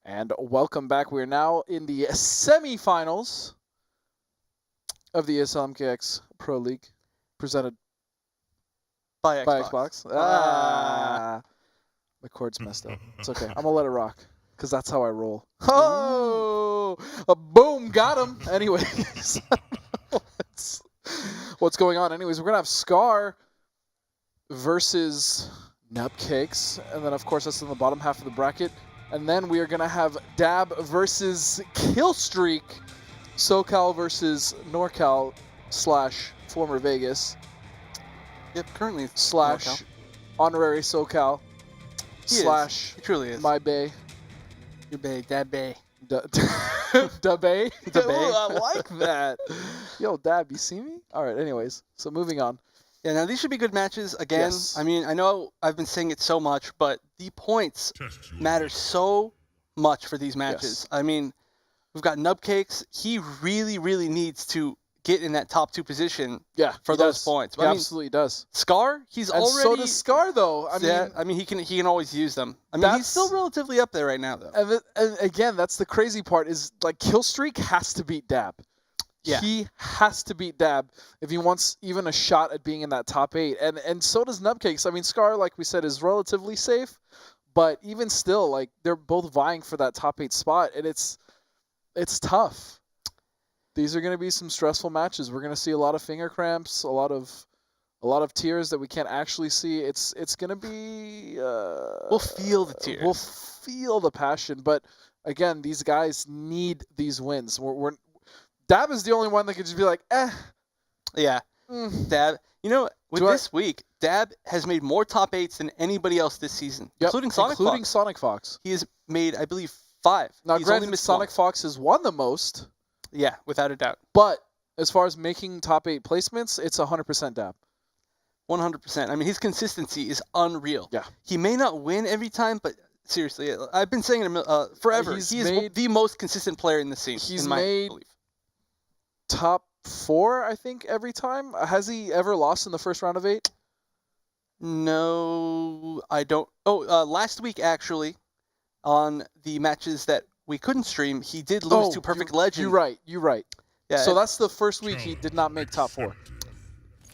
And welcome back. We are now in the semifinals of the ESL MKX Pro League, presented by Xbox. My cord's messed up. It's okay. I'm gonna let it rock, because that's how I roll. Oh, boom, got him. Anyways, what's going on? Anyways, we're gonna have Scar versus MKX, and then of course that's in the bottom half of the bracket. And then we are going to have Dab versus Killstreak, SoCal versus NorCal / former Vegas. Yep, currently / honorary SoCal / he truly is. my bay. Your bay, Dab Bay. Da bay? Da bay. Ooh, I like that. Yo, Dab, you see me? All right, anyways, so moving on. Yeah, now these should be good matches. Again, Yes. I mean, I know I've been saying it so much, but the points matter so much for these matches. Yes. I mean, we've got Nubcakes. He really, really needs to get in that top 2 position for those points. He absolutely does. Scar, he's And already... so does Scar, though. I mean, he can always use them. I mean, he's still relatively up there right now, though. And again, that's the crazy part is, like, Killstreak has to beat Dab. Yeah. He has to beat Dab if he wants even a shot at being in that top 8. And so does Nubcakes. I mean, Scar, like we said, is relatively safe, but even still, like, they're both vying for that top 8 spot, and it's tough. These are going to be some stressful matches. We're going to see a lot of finger cramps, a lot of tears that we can't actually see. It's going to be we'll feel the tears. We'll feel the passion, but again, these guys need these wins. Dab is the only one that could just be like, eh. Yeah. Dab. You know, with this week, Dab has made more top 8s than anybody else this season, including Sonic Fox. He has made, I believe, 5. Now, He's granted, Sonic Fox has won the most. Yeah, without a doubt. But as far as making top 8 placements, it's 100% Dab. 100%. I mean, his consistency is unreal. Yeah. He may not win every time, but seriously, I've been saying it forever. He is the most consistent player in the scene, in my belief. Top 4, I think, every time. Has he ever lost in the first round of 8? No, I don't. Oh, last week, actually, on the matches that we couldn't stream, he did lose to Perfect Legend. You're right. Yeah, so that's the first week he did not make top 4.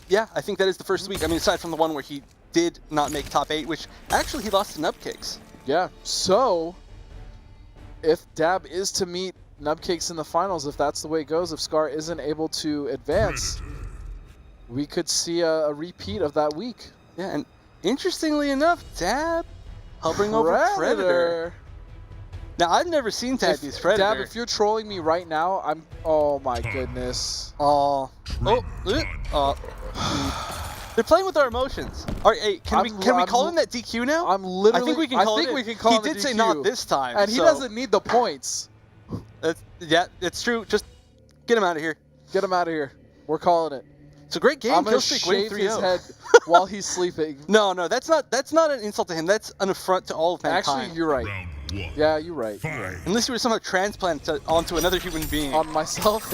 Yeah, I think that is the first week. I mean, aside from the one where he did not make top 8, which actually he lost to Nubcakes. Yeah, so if Dab is to meet Nubcakes in the finals, if that's the way it goes, if Scar isn't able to advance, we could see a repeat of that week. Yeah, and interestingly enough, Dab hovering over Predator. Now, I've never seen Dab use Predator. Dab, if you're trolling me right now, I'm... Oh, my goodness. They're playing with our emotions. All right, hey, can we call him that DQ now? I think we can call him He did say not this time. And he doesn't need the points. Yeah, it's true. Just get him out of here. Get him out of here. We're calling it. It's a great game. I'm going to shave his head while he's sleeping. No, that's not an insult to him. That's an affront to all of mankind. Actually, you're right. Yeah, you're right. Unless you were somehow transplanted onto another human being. On myself?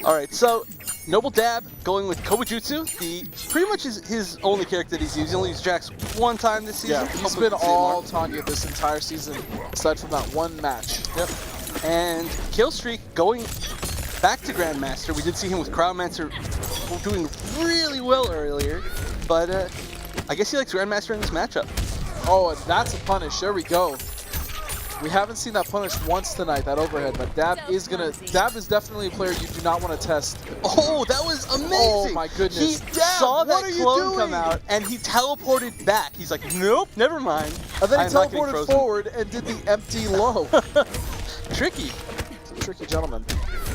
All right, so Noble Dab going with Kobujutsu. Pretty much his only character that he's used. He only used Jax one time this season. Yeah, he's been all Tanya this entire season, aside from that one match. Yep. And Killstreak going back to Grandmaster. We did see him with Crownmancer doing really well earlier, but I guess he likes Grandmaster in this matchup. Oh, and that's a punish. There we go. We haven't seen that punish once tonight, that overhead, but Dab is definitely a player you do not want to test. Oh, that was amazing. Oh my goodness. He saw that clone come out and he teleported back. He's like, nope, never mind. And then he teleported forward and did the empty low. Tricky. He's a tricky gentleman.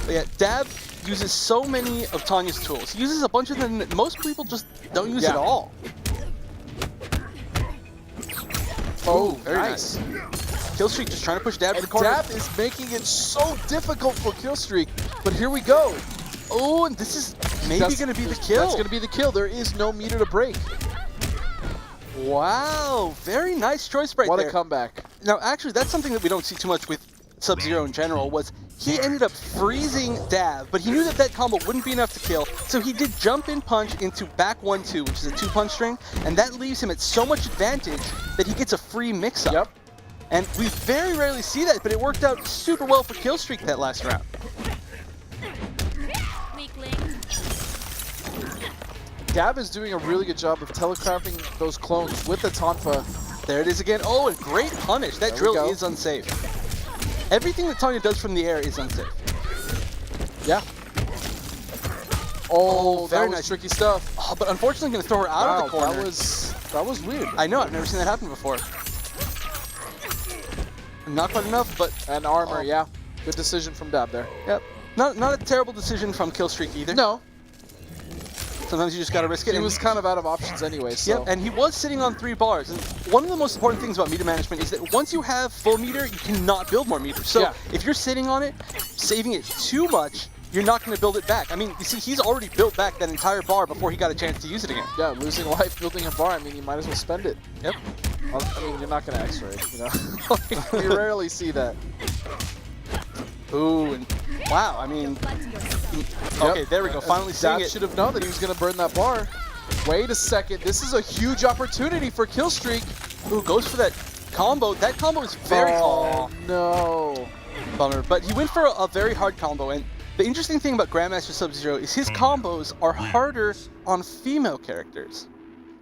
But yeah, Dab uses so many of Tanya's tools. He uses a bunch of them that most people just don't use at all. Oh, very nice. Killstreak just trying to push Dab to the corner. Dab is making it so difficult for Killstreak, but here we go. Oh, and this is maybe going to be the kill. That's going to be the kill. There is no meter to break. Wow, very nice choice right there. What a comeback. Now, actually, that's something that we don't see too much with Sub-Zero in general, was he ended up freezing Dab, but he knew that combo wouldn't be enough to kill, so he did jump in punch into back 1-2, which is a 2-punch string, and that leaves him at so much advantage that he gets a free mix-up. Yep. And we very rarely see that, but it worked out super well for Killstreak that last round. Dab is doing a really good job of telegraphing those clones with the Tonfa. There it is again. Oh, and great punish. That drill is unsafe. Everything that Tanya does from the air is unsafe. Yeah. Oh, very that was nice. tricky stuff. Oh, but unfortunately going to throw her out of the corner. That was weird. I know, I've never seen that happen before. Not quite enough, but... And armor, yeah. Good decision from Dab there. Yep. Not a terrible decision from Killstreak either. No. Sometimes you just got to risk it. He was kind of out of options anyway, so... Yep, and he was sitting on 3 bars. And one of the most important things about meter management is that once you have full meter, you cannot build more meters. So if you're sitting on it, saving it too much, you're not going to build it back. I mean, you see, he's already built back that entire bar before he got a chance to use it again. Yeah, losing life, building a bar, I mean, you might as well spend it. Yep. Well, I mean, you're not going to X-ray, you know? Like, you rarely see that. Ooh, and wow, I mean... Okay, there we go, finally seeing it. Should have known that he was going to burn that bar. Wait a second, this is a huge opportunity for Killstreak. Ooh, goes for that combo. That combo is very tall. No. Bummer, but he went for a very hard combo, and the interesting thing about Grandmaster Sub-Zero is his combos are harder on female characters.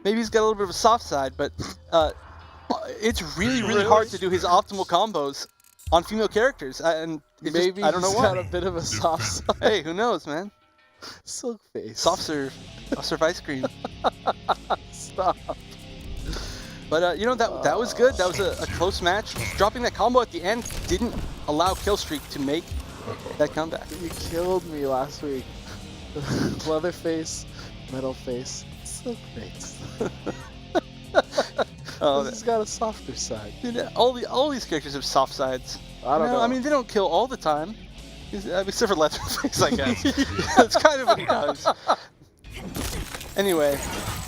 Maybe he's got a little bit of a soft side, but it's really hard to do his optimal combos on female characters, and maybe I don't know he's got a bit of a soft side. Hey, who knows, man? Silk face. Soft serve ice cream. Stop. But you know, that was good. That was a close match. Dropping that combo at the end didn't allow Killstreak to make that comeback. You killed me last week. Leatherface, metal face, silk face. Oh, this has got a softer side. Dude, all these characters have soft sides. I don't know. I mean, they don't kill all the time. Except for Leatherface, I guess. That's kind of what he does. Anyway,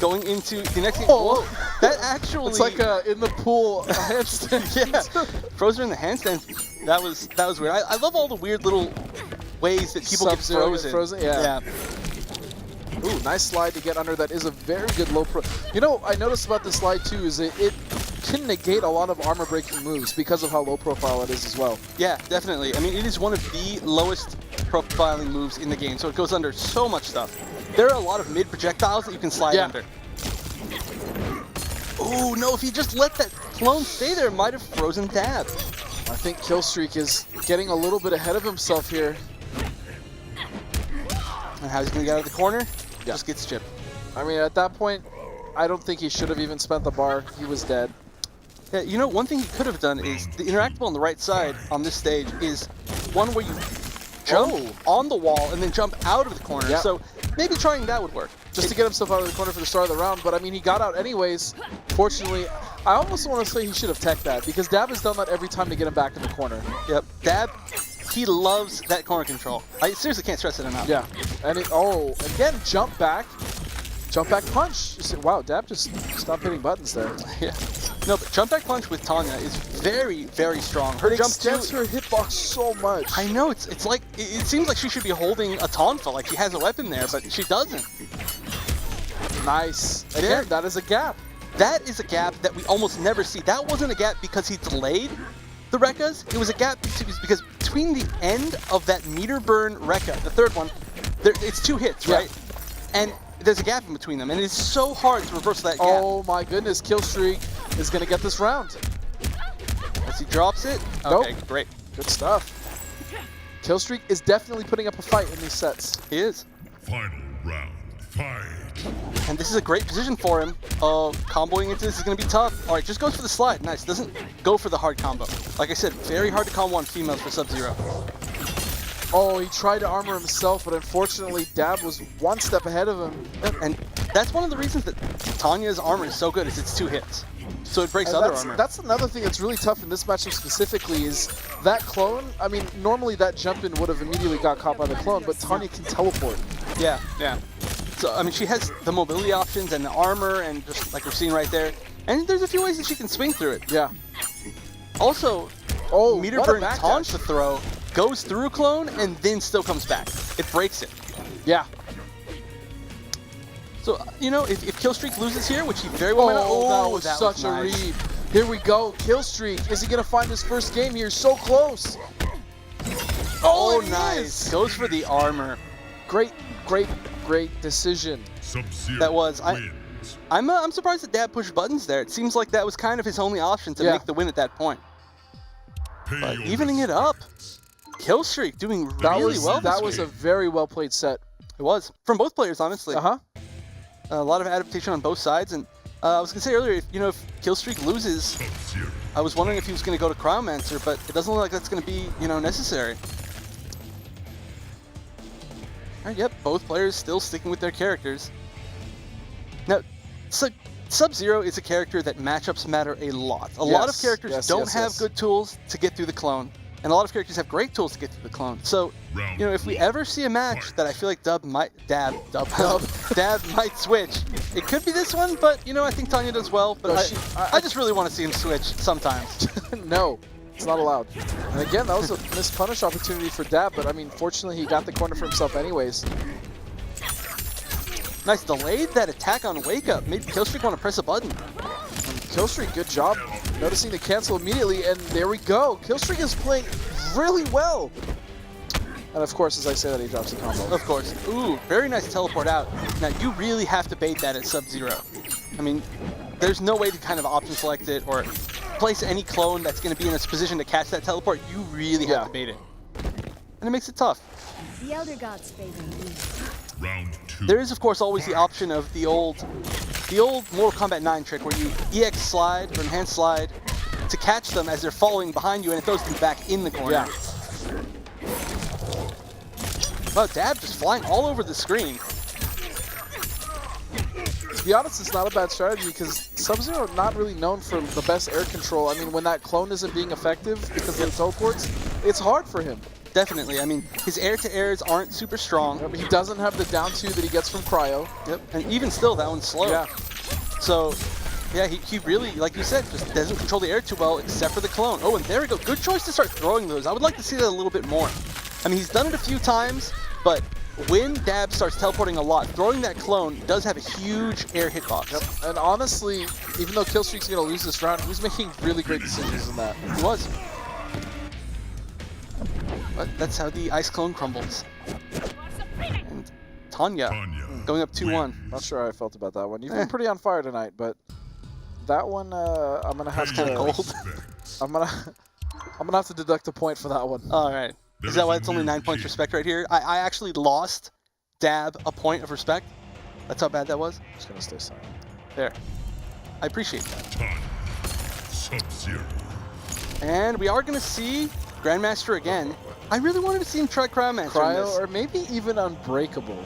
going into the next game. Whoa, that actually... It's like in the pool handstand. Yeah, froze her in the handstand. That was weird. I love all the weird little ways that people get frozen. Yeah. Ooh, nice slide to get under. That is a very good low pro. You know, I noticed about this slide too is it can negate a lot of armor breaking moves because of how low profile it is as well. Yeah, definitely. I mean, it is one of the lowest profiling moves in the game, so it goes under so much stuff. There are a lot of mid projectiles that you can slide under. Oh no, if he just let that clone stay there, it might have frozen Dab. I think Killstreak is getting a little bit ahead of himself here. And how's he going to get out of the corner? Just gets chipped. I mean, at that point, I don't think he should have even spent the bar. He was dead. Yeah, you know, one thing he could have done is the interactable on the right side on this stage is one where you jump on the wall and then jump out of the corner. Yep. So maybe trying that would work. Just to get himself out of the corner for the start of the round, but I mean, he got out anyways. Fortunately, I almost want to say he should have teched that because Dab has done that every time to get him back in the corner. Yep, Dab, he loves that corner control. I seriously can't stress it enough. Yeah, and again, jump back punch. You say, wow, Dab just stopped hitting buttons there. Yeah. No, but jump back punch with Tanya is very strong. Her it jump extends her hitbox so much. I know, it's like, it seems like she should be holding a Tonfa, like she has a weapon there, but she doesn't. Nice. Again, that is a gap. That is a gap that we almost never see. That wasn't a gap because he delayed the Rekkas. It was a gap because between the end of that meter burn Rekka, the third one, it's 2 hits, right? And there's a gap in between them, and it's so hard to reverse that gap. Oh my goodness, Killstreak is going to get this round. As he drops it. Okay, great. Good stuff. Killstreak is definitely putting up a fight in these sets. He is. Final round, fight. And this is a great position for him. Comboing into this is going to be tough. All right, just goes for the slide. Nice. Doesn't go for the hard combo. Like I said, very hard to combo on females for Sub-Zero. Oh, he tried to armor himself, but unfortunately, Dab was 1 step ahead of him. And that's one of the reasons that Tanya's armor is so good, is it's 2 hits. So it breaks other armor. That's another thing that's really tough in this matchup specifically is that clone. I mean, normally that jump in would have immediately got caught by the clone, but Tanya can teleport. Yeah. So, I mean, she has the mobility options and the armor, and just like we're seeing right there. And there's a few ways that she can swing through it. Yeah. Also, meter burn taunt to throw goes through clone and then still comes back. It breaks it. Yeah. So, you know, if Killstreak loses here, which he very well might not. That was such a read. Here we go. Kill streak. Is he going to find his first game here? So close. Oh, it nice. is. Goes for the armor. Great decision. Sub-Zero That was. wins. I'm surprised that Dab pushed buttons there. It seems like that was kind of his only option to make the win at that point. Pay But your evening it up. Kill streak doing really well. That this was a game. very well played set. It was from both players, honestly. Uh-huh. A lot of adaptation on both sides, and I was gonna say earlier, if Killstreak loses, Sub-Zero. I was wondering if he was gonna go to Cryomancer, but it doesn't look like that's gonna be necessary. All right, yep, both players still sticking with their characters. Now, Sub-Zero is a character that matchups matter a lot. A lot of Yes, characters yes, don't yes, have yes. good tools to get through the clone, and a lot of characters have great tools to get through the clone. So, Round if we one. ever see a match that I feel like Dab might switch, it could be this one, but I think Tanya does well. But No, I just really want to see him switch sometimes. No, it's not allowed. And again, that was a missed punish opportunity for Dab, but I mean, fortunately, he got the corner for himself anyways. Nice, delayed that attack on Wake Up. Made Killstreak want to press a button. Killstreak, good job noticing the cancel immediately, and there we go. Killstreak is playing really well. And of course, as I say that, he drops the combo. Of course. Ooh, very nice teleport out. Now, you really have to bait that at Sub-Zero. I mean, there's no way to kind of option select it or place any clone that's going to be in a position to catch that teleport. You really have to bait it. And it makes it tough. The Elder Gods favor me. Round two. There is, of course, always the option of the old Mortal Kombat 9 trick where you EX slide or enhance slide to catch them as they're following behind you, and it throws them back in the corner. Yeah. Oh, Dab just flying all over the screen. To be honest, it's not a bad strategy because Sub-Zero not really known for the best air control. I mean, when that clone isn't being effective because of the teleports, it's hard for him. Definitely. I mean, his air-to-airs aren't super strong. He doesn't have the down two that he gets from Cryo. Yep. And even still, that one's slow. Yeah. So, yeah, he really, like you said, just doesn't control the air too well except for the clone. Oh, and there we go. Good choice to start throwing those. I would like to see that a little bit more. I mean, he's done it a few times, but when Dab starts teleporting a lot, throwing that clone does have a huge air hitbox. Yep. And honestly, even though Killstreak's going to lose this round, he was making really great decisions in that. He was. But that's how the ice clone crumbles. And Tanya going up 2-1. Not sure how I felt about that one. You've been pretty on fire tonight, but that one, I'm gonna have Kinda to. cold. I'm gonna have to deduct a point for that one. All right. Is that why it's only 9 points respect right here? I actually lost Dab a point of respect. That's how bad that was. I'm just gonna stay silent. There. I appreciate that. Sub-Zero. And we are going to see Grandmaster again. I really wanted to see him try Cryomancer in Cryo, this. or maybe even Unbreakable.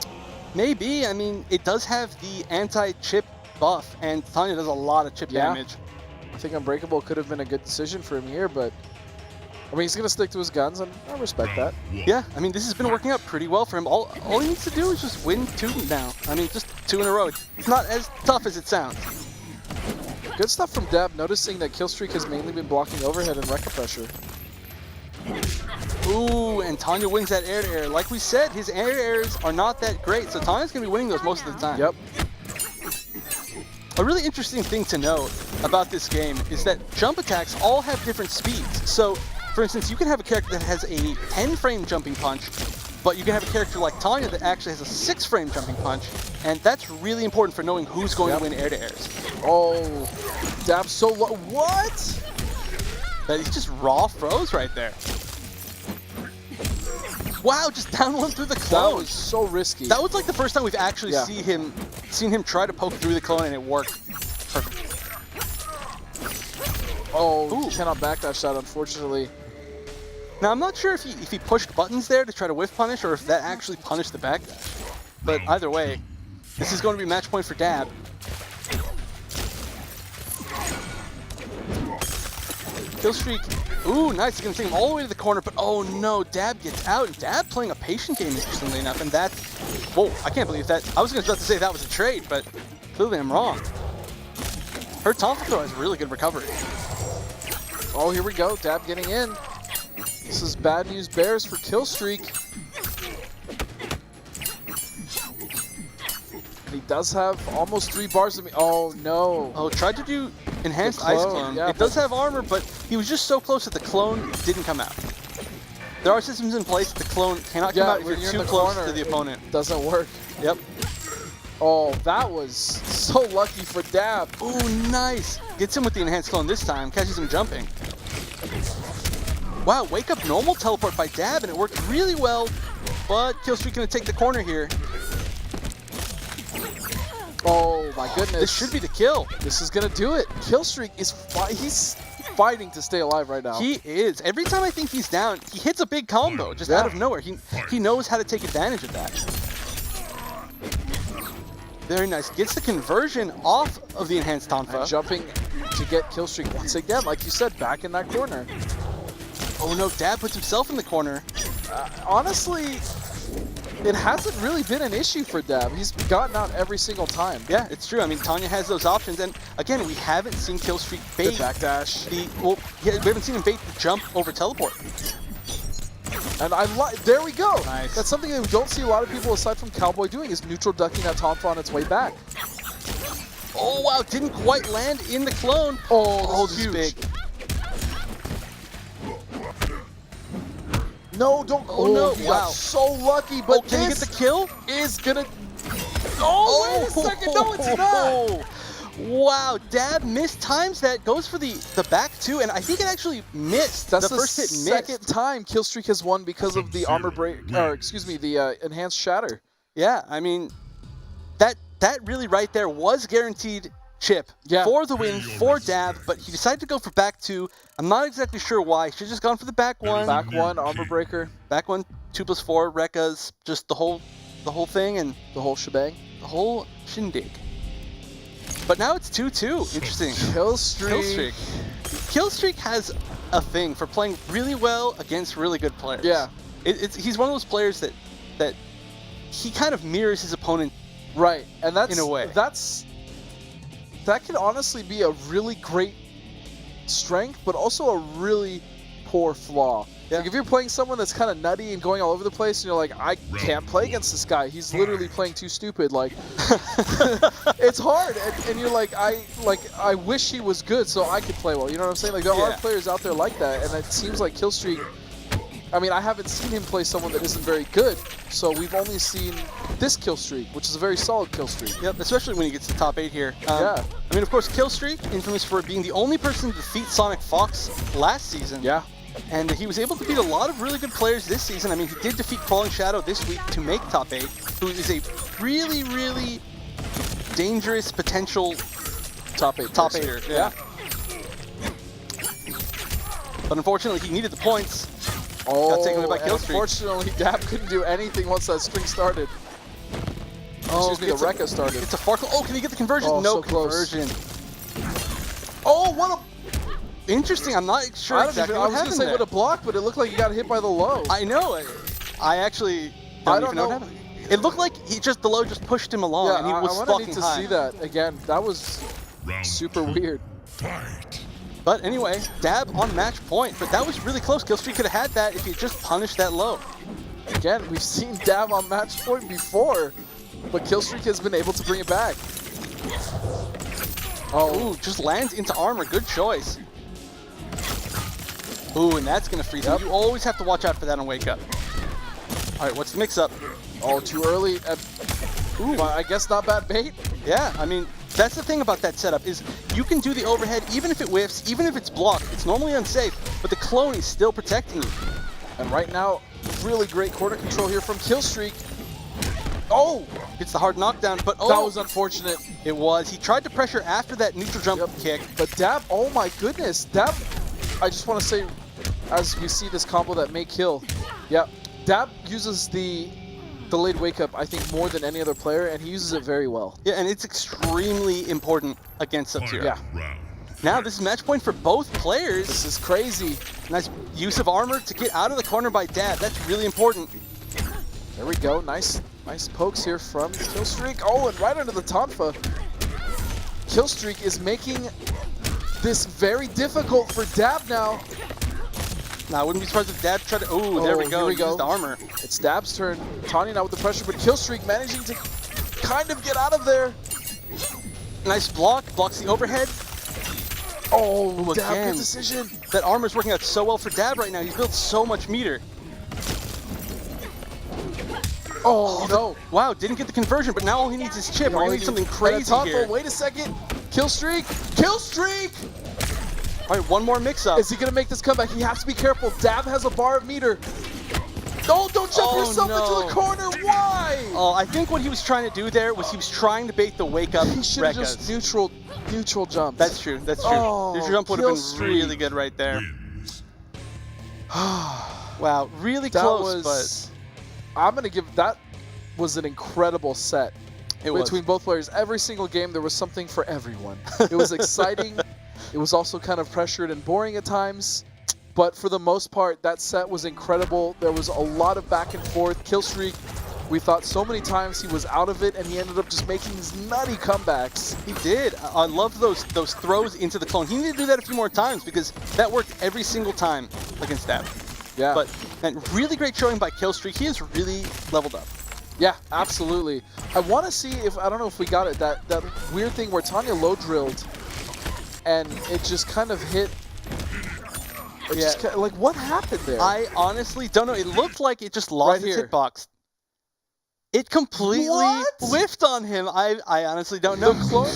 Maybe. I mean, it does have the anti-chip buff, and Tanya does a lot of chip damage. I think Unbreakable could have been a good decision for him here, but I mean, he's gonna stick to his guns, and I respect that. Yeah, I mean, this has been working out pretty well for him. All he needs to do is just win 2 now. I mean, just 2 in a row. It's not as tough as it sounds. Good stuff from Dab, noticing that Killstreak has mainly been blocking overhead and Rekka pressure. Ooh, and Tanya wins that air-to-air. Like we said, his air-to-airs are not that great, so Tanya's going to be winning those most of the time. Yep. A really interesting thing to know about this game is that jump attacks all have different speeds. So, for instance, you can have a character that has a 10-frame jumping punch, but you can have a character like Tanya that actually has a 6-frame jumping punch, and that's really important for knowing who's going to win air-to-airs. Oh, Dab's so low. What? That he's just raw froze right there. Wow, just down one through the That clone. was so risky. That was like the first time we've actually seen him try to poke through the clone, and it worked. Perfect. Oh, cannot backdash that, unfortunately. Now, I'm not sure if he pushed buttons there to try to whiff punish, or if that actually punished the backdash. But either way, this is going to be match point for Dab. Killstreak. Ooh, nice. He's going to take him all the way to the corner, but oh no, Dab gets out. And Dab playing a patient game, interestingly enough, and that's... Whoa, I can't believe that. I was about to say that was a trade, but clearly I'm wrong. Her Tonfa throw has really good recovery. Oh, here we go. Dab getting in. This is bad news bears for Killstreak. He does have almost 3 bars of me. Oh no. Oh, tried to do enhanced The ice clone, clone. yeah, It does have armor, but he was just so close that the clone didn't come out. There are systems in place that the clone cannot come out if when you're in too the close corner, to the opponent. it doesn't work. Yep. Oh, that was so lucky for Dab. Ooh, nice. Gets him with the enhanced clone this time. Catches him jumping. Wow, wake up normal teleport by Dab, and it worked really well. But Killstreak gonna take the corner here. Oh my goodness. This should be the kill. This is gonna do it. Killstreak is he's fighting to stay alive right now. He is. Every time I think he's down, he hits a big combo just out of nowhere. He knows how to take advantage of that. Very nice. Gets the conversion off of the enhanced Tonfa. And jumping to get Killstreak once again, like you said, back in that corner. Oh no, Dab puts himself in the corner. Honestly, it hasn't really been an issue for Dab. He's gotten out every single time. Yeah, it's true. I mean, Tanya has those options, and again, we haven't seen Killstreak The bait backdash. we haven't seen him bait the jump over teleport. And there we go. Nice. That's something that we don't see a lot of people aside from Cowboy doing, is neutral ducking that Tonfa on its way back. Oh wow, didn't quite land in the clone. Oh, this this is is big. No, don't. Oh, no, he wow. got so lucky, but Can he get this the kill? is gonna. Oh, wait a second. No, it's not. Wow, Dab mistimes that, goes for the back two, and I think it actually missed. That's the first hit second missed. time Killstreak has won because of the armor break, or excuse me, the enhanced shatter. Yeah, I mean, that really right there was guaranteed chip for the win for Dab, but he decided to go for back two. I'm not exactly sure why. He should have just gone for the back one. Back one, armor breaker, Back one, 2+4, Rekka's, just the whole thing, and the whole shebang. the whole shindig. But now it's 2-2. Interesting. Killstreak. Killstreak has a thing for playing really well against really good players. Yeah. He's one of those players that he kind of mirrors his opponent. Right, and that's in a way. That can honestly be a really great strength, but also a really poor flaw. Yeah. Like if you're playing someone that's kind of nutty and going all over the place, and you're like, I can't play against this guy. He's literally playing too stupid. Like, it's hard, and you're like, I wish he was good so I could play well. You know what I'm saying? Like there are players out there like that, and it seems like Killstreak. I mean, I haven't seen him play someone that isn't very good, so we've only seen this Killstreak, which is a very solid Killstreak. Yep, especially when he gets to top 8 here. Yeah. I mean, of course, Killstreak, infamous for being the only person to defeat Sonic Fox last season. Yeah. And he was able to beat a lot of really good players this season. I mean, he did defeat Crawling Shadow this week to make top 8, who is a really, really dangerous potential Top 8. top 8er. Yeah. But unfortunately, he needed the points. Oh, Got taken away by and Killstreak. unfortunately, Dab couldn't do anything once that string started. Oh, Excuse me, the Rekka started. It's a far. Oh, can he get the conversion? Oh, no so close. conversion. Oh, what a. Interesting. I'm not sure I exactly was what going to happened say there. what a block, but it looked like he got hit by the low. I know. I actually don't even know what happened. It looked like the low just pushed him along, and he was I fucking need to high. see that again. That was super weird. Fight. But anyway, Dab on match point. But that was really close. Killstreak could have had that if he just punished that low. Again, we've seen Dab on match point before, but Killstreak has been able to bring it back. Oh, just lands into armor. Good choice. Ooh, and that's going to freeze him. You always have to watch out for that on Wake Up. All right, what's the mix-up? Oh, too early. Ooh, I guess not bad bait. Yeah, I mean, that's the thing about that setup is you can do the overhead even if it whiffs, even if it's blocked. It's normally unsafe, but the clone is still protecting you. And right now, really great corner control here from Killstreak. Oh! It's the hard knockdown, but oh! That was unfortunate. It was. He tried to pressure after that neutral jump kick. But Dab, oh my goodness. Dab, I just want to say, as we see this combo that may kill. Yep. Dab uses the delayed wake up, I think, more than any other player, and he uses it very well. Yeah, and it's extremely important against Sub-Zero. Yeah. Now this is match point for both players. This is crazy. Nice use of armor to get out of the corner by Dab. That's really important. There we go. Nice pokes here from Killstreak. Oh, and right under the Tonfa. Killstreak is making this very difficult for Dab now. Now, I wouldn't be surprised if Dab tried to... Oh, there we go. Here we go. Used the armor. It's Dab's turn. Tanya now with the pressure, but Killstreak managing to kind of get out of there. Nice block. Blocks the overhead. Oh, Ooh, Dab, again. good decision. That armor's working out so well for Dab right now. He's built so much meter. Oh, no. Wow, didn't get the conversion, but now all he needs is chip. We're All gonna he need something needs- crazy top here. roll, wait a second. Kill streak. Kill streak. All right, one more mix-up. Is he going to make this comeback? He has to be careful. Dab has a bar of meter. No, don't jump Oh, yourself no. into the corner. Why? Oh, I think what he was trying to do there was he was trying to bait the wake-up He should have Rekkas. just neutral jumped. That's true, that's true. Oh, Neutral jump would have kill been streak. really good right there. Wins. Wow, really That close, was. I'm going to give that was an incredible set but it was. between both players. Every single game, there was something for everyone. It was exciting. It was also kind of pressured and boring at times. But for the most part, that set was incredible. There was a lot of back and forth. Kill streak, we thought so many times he was out of it, and he ended up just making these nutty comebacks. He did. I love those throws into the clone. He needed to do that a few more times because that worked every single time against Dab. Yeah. But man, really great showing by Killstreak. He has really leveled up. Yeah, absolutely. I want to see if, I don't know if we got it, that weird thing where Tanya low drilled and it just kind of hit. It Yeah. just like, what happened there? I honestly don't know. It looked like it just lost Right its here. hitbox. It completely What? whiffed on him. I honestly don't the know. clone,